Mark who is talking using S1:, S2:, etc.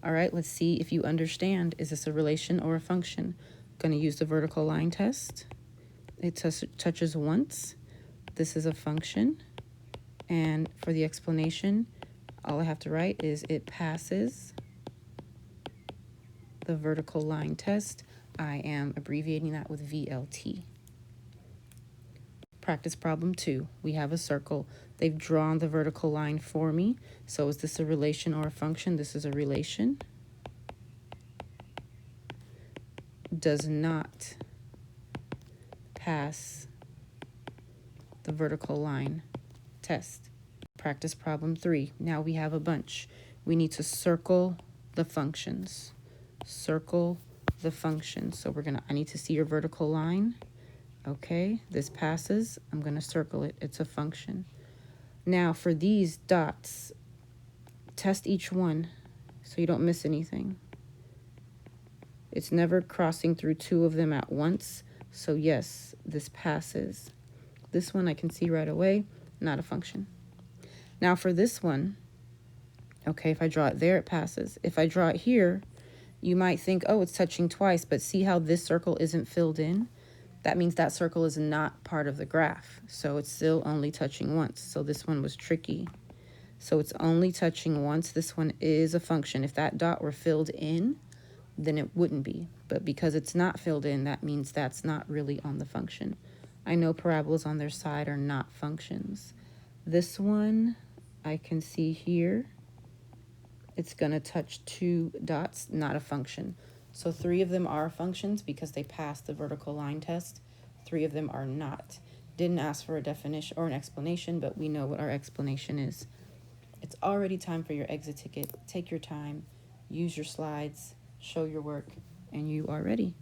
S1: All right, let's see if you understand. Is this a relation or a function? Going to use the vertical line test. It touches once. This is a function. And for the explanation, all I have to write is it passes the vertical line test. I am abbreviating that with VLT. Practice problem 2. We have a circle. They've drawn the vertical line for me. So is this a relation or a function? This is a relation. Does not pass the vertical line test. Practice problem 3. Now we have a bunch. We need to circle the functions. Circle the functions. So I need to see your vertical line. Okay, this passes. I'm going to circle it. It's a function. Now for these dots, test each one so you don't miss anything. It's never crossing through two of them at once. So yes, this passes. This one I can see right away, not a function. Now for this one, okay, if I draw it there, it passes. If I draw it here, you might think, oh, it's touching twice, but see how this circle isn't filled in? That means that circle is not part of the graph. So it's still only touching once. So this one was tricky. So it's only touching once. This one is a function. If that dot were filled in, then it wouldn't be. But because it's not filled in, that means that's not really on the function. I know parabolas on their side are not functions. This one I can see here. It's going to touch two dots, not a function. So 3 of them are functions because they passed the vertical line test. 3 of them are not. Didn't ask for a definition or an explanation, but we know what our explanation is. It's already time for your exit ticket. Take your time, use your slides, show your work, and you are ready.